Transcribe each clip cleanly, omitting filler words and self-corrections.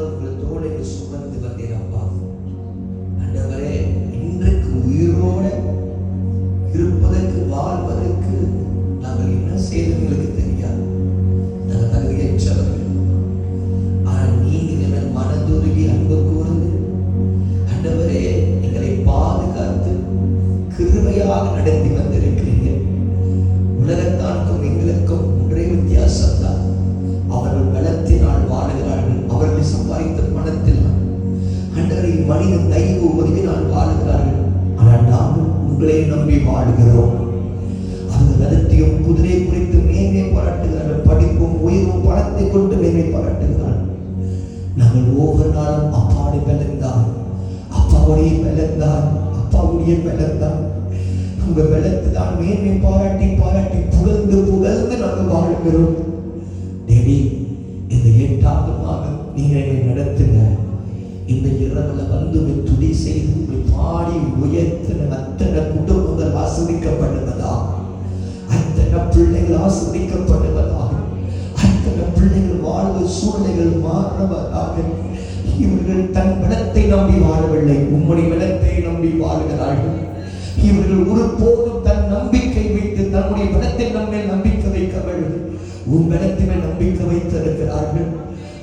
உங்களோட சுமந்து வந்தீரப்பா. ஆண்டவரே, இன்றைக்கு உயிரோட இருப்பதற்கு வாழ்வதற்கு நாங்கள் என்ன செய்தவங்களுக்கு தெரியாது. நாங்கள் தகுதியற்றவர்கள். ஆனால் நீங்கள் மனதுருகி அன்பு கூர்ந்து ஆண்டவரே எங்களை பாதுகாத்து கிருபையாக நடத்தி வந்திருக்கிறீங்க. உலகத்தாருக்கும் எங்களுக்கும் ஒரே வித்தியாசம் தான். அவர்கள் பலத்தினால் வாழுகிறார்கள். அவர்கள் சம்பாதித்த பணத்தில் ஆண்டவரை மனித தெய்வ உதவினால் வாழுகிறார்கள். ஆனால் நாங்கள் உங்களை நம்பி வாழுகிறோம். அவர்கள் நடத்தியும் குதிரை குறித்து மேன்மை பாராட்டுகிறார்கள். படிப்பும் உயர்வும் பணத்தை கொண்டு மேன்மை பாராட்டுகிறார்கள். நாங்கள் ஒவ்வொரு நாளும் அப்பாவுடைய பலன்தான், அப்பாவுடைய பலன்தான், அப்பாவுடைய பலன்தான். உங்க பலத்தை தான் மேன்மை பாராட்டி பாராட்டி புகழ்ந்து புகழ்ந்து நாங்கள் வாழ்கிறோம். தேவி, இந்த 8வது மாதம் நீங்க என்னை நடத்துங்க. இந்த இரவுல வந்து துதி செய்து பாடி உயர்த்தின அத்தனை குடும்பங்கள் ஆசிரிக்கப்படுவதா, அத்தனை பிள்ளைகள் ஆசிரிக்கப்படுவதாக, அத்தனை பிள்ளைகள் வாழ்வு சூழ்நிலைகள் மாறுவதாக. இவர்கள் தன் பலத்தை நம்பி வாழவில்லை, உம்முடைய பலத்தை நம்பி வாழ்கிறார்கள். இவர்கள் ஒருபோதும் தன் நம்பிக்கை வைத்து தன்னுடைய பலத்தை நம்மை நம்பிக்கை வைக்கவில்லை, உன் பலத்தினை நம்பிக்கை வைத்திருக்கிறார்கள்.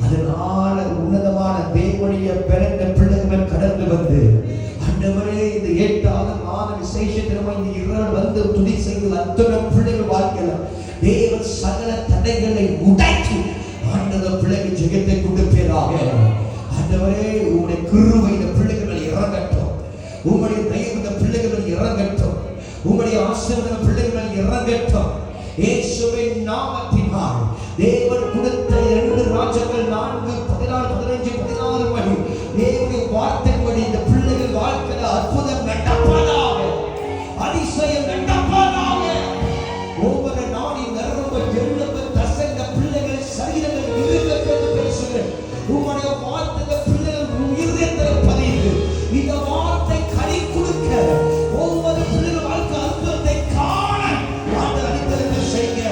அதனால உன்னதமான தேவனுடைய பிறந்த பிள்ளைகள் கடந்து வந்து ஆண்டவரே இந்த 8வது மாத விசேஷத்தினமா இந்த இரவு வந்து துதி செய்து அத்தனை பிள்ளைகள் வாழ்க்கையில தேவன் சகல தடைகளை உடைத்து ஆண்டவர் பிள்ளைகள் ஜெகத்தை கொடுப்பேராக. ஆண்டவரே, உங்களுடைய கிருபை இந்த பிள்ளைகள் இறங்கட்டும், உங்களுடைய தயவு இந்த பிள்ளைகள் இறங்கட்டும், உங்களுடைய ஆசீர்வாதம் பிள்ளைகள் இறங்கட்டும். இயேசுவின் நாமத்தினால் தேவன் கொடுத்த 2 ராஜாக்கள் 4, 14, 15, 16 மணி தேவனுடைய வார்த்தைப்படி இந்த பிள்ளைகள் வாழ்க்கையில் அற்புதம் நடப்பதாக, அதிசயம் நடப்பதாக. ஒவ்வொரு நாளின் நரம்பு எலும்பு தசைங்க பிள்ளைகள் சரீரங்கள் இருக்க பேசுகிறேன். உங்களுடைய வார்த்தை பிள்ளைகள் இருதயத்தில் பதியுது. இந்த வார்த்தை கனி கொடுக்க ஒவ்வொரு பிள்ளைகள் வாழ்க்கை அற்புதத்தை காண ஆண்டவர் அடித்தளத்தை செய்ய.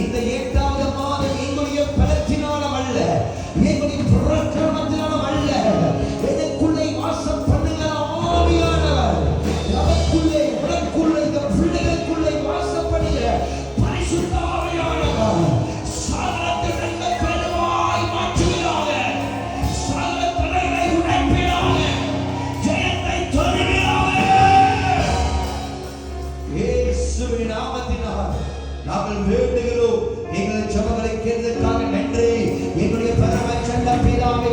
இந்த 8வது மாதம் எங்களுடைய பலத்தினாலும் அல்ல, எங்களுடைய பிரகடனத்தினாலும் அல்ல, எனக்குள்ளே வாசம் பண்ணுகிற ஆவியானவர் நமக்குள்ளே உனக்குள்ளே இந்த பிள்ளைகளுக்குள்ளே வாசம் பண்ணுகிற பரிசுத்த ஆவியானவர் சகலத்தை நல்ல பெருவாய் மாற்றுகிறாங்க. சகல தடைகளை உடைப்பினாங்க, ஜெயத்தை தருகிறாங்க. இயேசுவின் நாமத்தினால் நாங்கள் வேண்டுகிறோம். எங்கள் ஜெபங்களை கேட்டதற்காக நன்றி. எங்களுடைய பரம சண்ட பிதாவே,